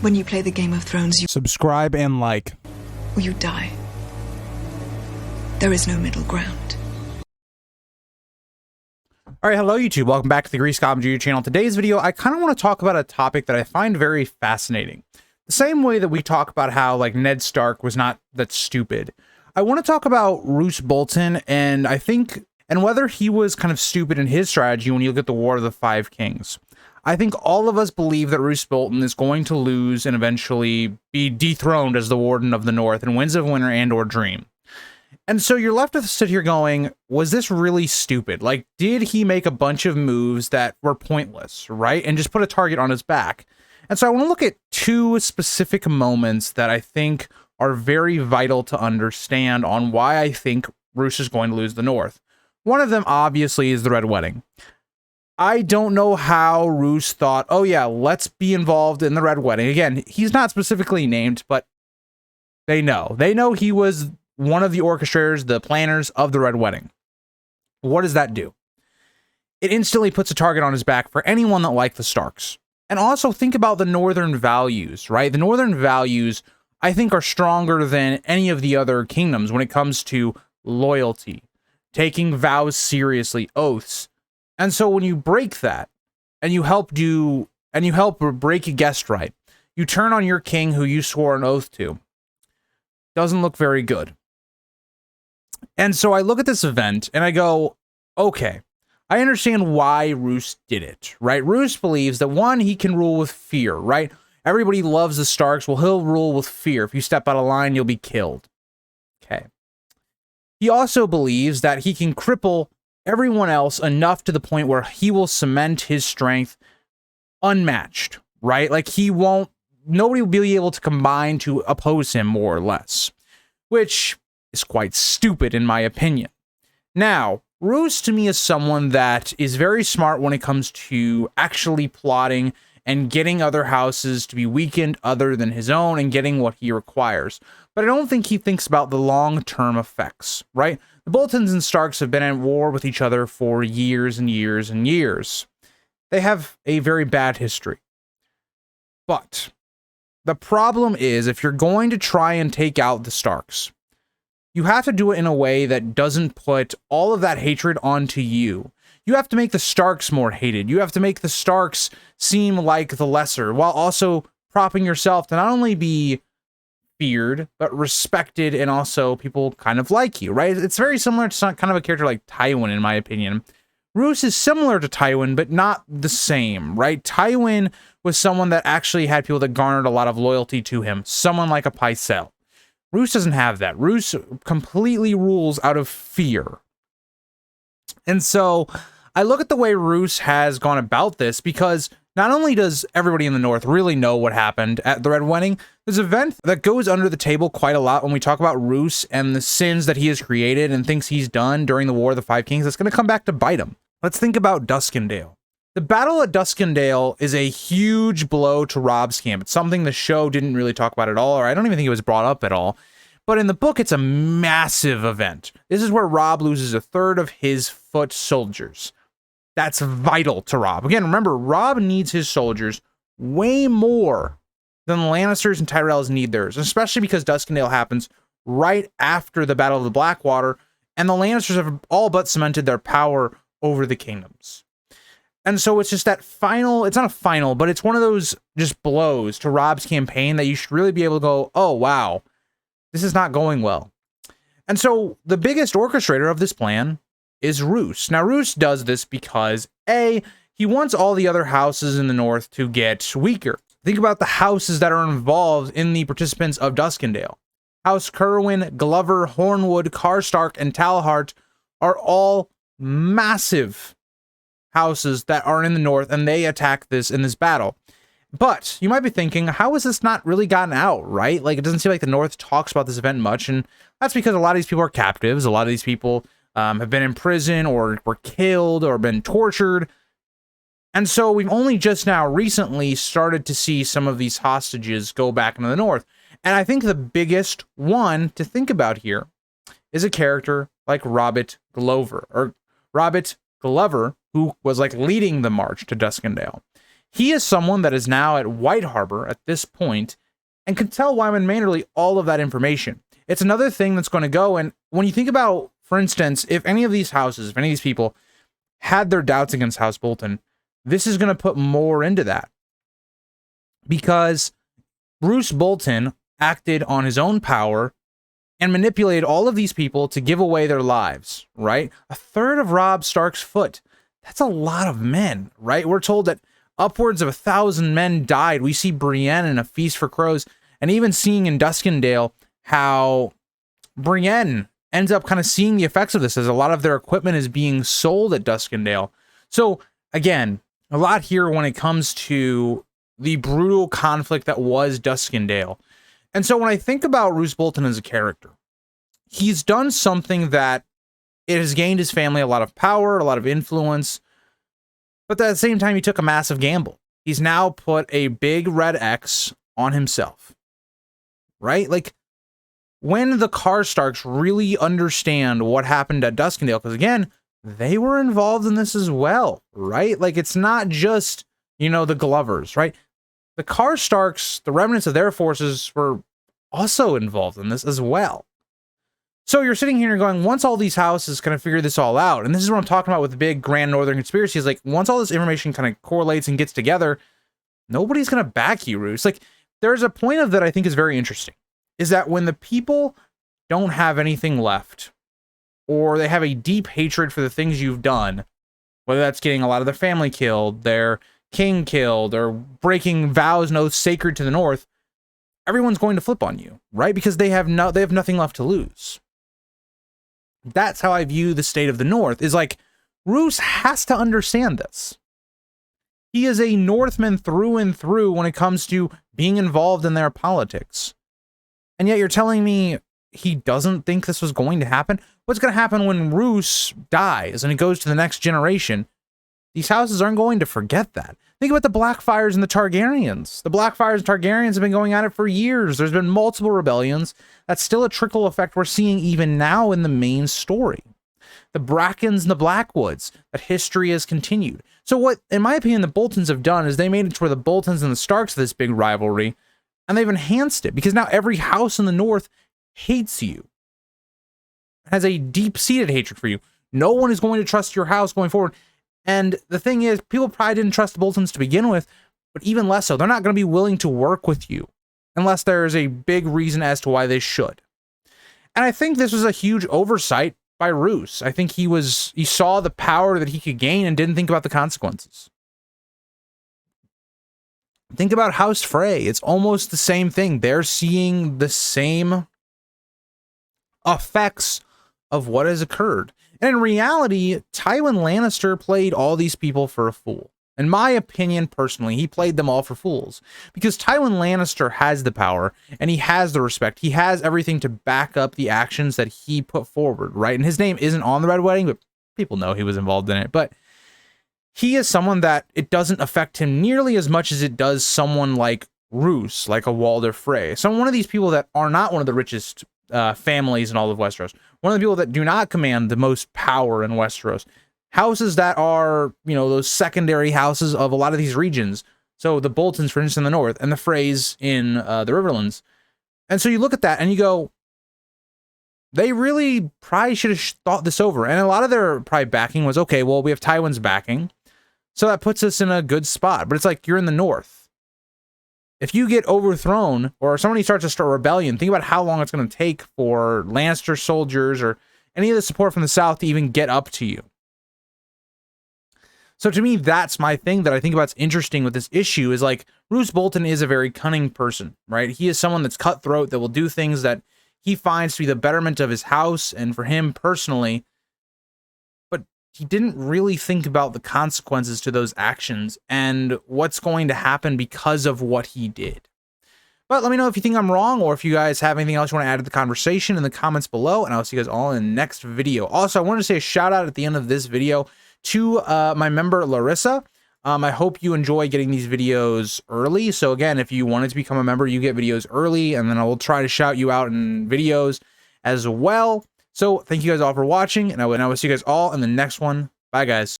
When you play the Game of Thrones, you Subscribe and like. or you die. There is no middle ground. All right, hello YouTube. Welcome back to the Grease Goblin Jr. channel. Today's video, I kind of want to talk about a topic that I find very fascinating. The same way that we talk about how like Ned Stark was not that stupid. I want to talk about Roose Bolton and whether he was kind of stupid in his strategy when you look at the War of the Five Kings. I think all of us believe that Roose Bolton is going to lose and eventually be dethroned as the Warden of the North in Winds of Winter and or Dream. And so you're left to sit here going, was this really stupid? Like, did he make a bunch of moves that were pointless, right? And just put a target on his back. And so I want to look at two specific moments that I think are very vital to understand on why I think Roose is going to lose the North. One of them, obviously, is the Red Wedding. I don't know how Roose thought, oh yeah, let's be involved in the Red Wedding. Again, he's not specifically named, but they know. They know he was one of the orchestrators, the planners of the Red Wedding. What does that do? It instantly puts a target on his back for anyone that liked the Starks. And also think about the Northern values, right? The Northern values, I think, are stronger than any of the other kingdoms when it comes to loyalty, taking vows seriously, oaths. And so when you break that, and you help break a guest right, you turn on your king who you swore an oath to. Doesn't look very good. And so I look at this event and I go, okay, I understand why Roose did it, right? Roose believes that one, he can rule with fear, right? Everybody loves the Starks. Well, he'll rule with fear. If you step out of line, you'll be killed. Okay. He also believes that he can cripple everyone else enough to the point where he will cement his strength unmatched, right? Like nobody will be able to combine to oppose him more or less, which is quite stupid in my opinion. Now, Roose to me is someone that is very smart when it comes to actually plotting and getting other houses to be weakened other than his own and getting what he requires. But I don't think he thinks about the long-term effects, right? The Boltons and Starks have been at war with each other for years and years and years. They have a very bad history. But the problem is, if you're going to try and take out the Starks, you have to do it in a way that doesn't put all of that hatred onto you. You have to make the Starks more hated. You have to make the Starks seem like the lesser, while also propping yourself to not only be feared, but respected, and also people kind of like you, right? It's very similar to kind of a character like Tywin, in my opinion. Roose is similar to Tywin, but not the same, right? Tywin was someone that actually had people that garnered a lot of loyalty to him, someone like a Pycelle. Roose doesn't have that. Roose completely rules out of fear. And so I look at the way Roose has gone about this, because not only does everybody in the North really know what happened at the Red Wedding, there's an event that goes under the table quite a lot when we talk about Roose and the sins that he has created and things he's done during the War of the Five Kings that's going to come back to bite him. Let's think about Duskendale. The Battle of Duskendale is a huge blow to Robb's camp. It's something the show didn't really talk about at all, or I don't even think it was brought up at all. But in the book, it's a massive event. This is where Robb loses a third of his foot soldiers. That's vital to Robb. Again, remember, Robb needs his soldiers way more than the Lannisters and Tyrells need theirs, especially because Duskendale happens right after the Battle of the Blackwater, and the Lannisters have all but cemented their power over the kingdoms. And so it's just that final, it's not a final, but it's one of those just blows to Robb's campaign that you should really be able to go, oh, wow, this is not going well. And so the biggest orchestrator of this plan is Roose. Now, Roose does this because, A, he wants all the other houses in the North to get weaker. Think about the houses that are involved in the participants of Duskendale. House Cerwyn, Glover, Hornwood, Karstark, and Talhart are all massive houses that are in the North, and they attack this in this battle. But you might be thinking, how has this not really gotten out, right? Like, it doesn't seem like the North talks about this event much, and that's because a lot of these people are captives. A lot of these people have been in prison or were killed or been tortured. And so we've only just now recently started to see some of these hostages go back into the North. And I think the biggest one to think about here is a character like Robert Glover, who was like leading the march to Duskendale. He is someone that is now at White Harbor at this point and can tell Wyman Manderley all of that information. It's another thing that's going to go. And when you think about, for instance, if any of these houses, if any of these people had their doubts against House Bolton, this is going to put more into that. Because Roose Bolton acted on his own power and manipulated all of these people to give away their lives, right? A third of Robb Stark's foot. That's a lot of men, right? We're told that upwards of 1,000 men died. We see Brienne in A Feast for Crows, and even seeing in Duskendale how Brienne ends up kind of seeing the effects of this as a lot of their equipment is being sold at Duskendale. So again, a lot here when it comes to the brutal conflict that was Duskendale. And so when I think about Roose Bolton as a character, he's done something that it has gained his family a lot of power, a lot of influence, but at the same time, he took a massive gamble. He's now put a big red X on himself, right? Like, when the Karstarks really understand what happened at Duskendale, because again, they were involved in this as well, right? Like, it's not just, you know, the Glovers, right? The Karstarks, the remnants of their forces, were also involved in this as well. So you're sitting here and you're going, once all these houses kind of figure this all out, and this is what I'm talking about with the big Grand Northern Conspiracy, is like, once all this information kind of correlates and gets together, nobody's going to back you, Roose. Like, there's a point of that I think is very interesting, is that when the people don't have anything left, or they have a deep hatred for the things you've done, whether that's getting a lot of their family killed, their king killed, or breaking vows and oaths sacred to the North, everyone's going to flip on you, right? Because they have nothing left to lose. That's how I view the state of the North, is like, Roose has to understand this. He is a Northman through and through when it comes to being involved in their politics. And yet you're telling me he doesn't think this was going to happen? What's going to happen when Roose dies and it goes to the next generation? These houses aren't going to forget that. Think about the Blackfires and the Targaryens. The Blackfires and Targaryens have been going at it for years. There's been multiple rebellions. That's still a trickle effect we're seeing even now in the main story. The Brackens and the Blackwoods, that history has continued. So what, in my opinion, the Boltons have done is they made it to where the Boltons and the Starks are this big rivalry, and they've enhanced it, because now every house in the North hates you. Has a deep-seated hatred for you. No one is going to trust your house going forward. And the thing is, people probably didn't trust the Boltons to begin with, but even less so. They're not going to be willing to work with you unless there is a big reason as to why they should. And I think this was a huge oversight by Roose. I think he saw the power that he could gain and didn't think about the consequences. Think about House Frey. It's almost the same thing. They're seeing the same effects of what has occurred. And in reality, Tywin Lannister played all these people for a fool. In my opinion, personally, he played them all for fools. Because Tywin Lannister has the power, and he has the respect. He has everything to back up the actions that he put forward, right? And his name isn't on the Red Wedding, but people know he was involved in it. But he is someone that it doesn't affect him nearly as much as it does someone like Roose, like a Walder Frey. So one of these people that are not one of the richest families in all of Westeros. One of the people that do not command the most power in Westeros. Houses that are, you know, those secondary houses of a lot of these regions. So the Boltons, for instance, in the North, and the Freys in the Riverlands. And so you look at that and you go, they really probably should have thought this over. And a lot of their probably backing was, okay, well, we have Tywin's backing, so that puts us in a good spot. But it's like, you're in the North. If you get overthrown, or somebody starts to start a rebellion, think about how long it's going to take for Lannister soldiers or any of the support from the South to even get up to you. So to me, that's my thing that I think about is interesting with this issue, is like, Roose Bolton is a very cunning person, right? He is someone that's cutthroat, that will do things that he finds to be the betterment of his house and for him personally. But he didn't really think about the consequences to those actions and what's going to happen because of what he did. But let me know if you think I'm wrong, or if you guys have anything else you want to add to the conversation in the comments below, and I'll see you guys all in the next video. Also, I wanted to say a shout out at the end of this video to my member Larissa. I hope you enjoy getting these videos early. So again, if you wanted to become a member, you get videos early, and then I will try to shout you out in videos as well. So thank you guys all for watching, and I will see you guys all in the next one. Bye, guys.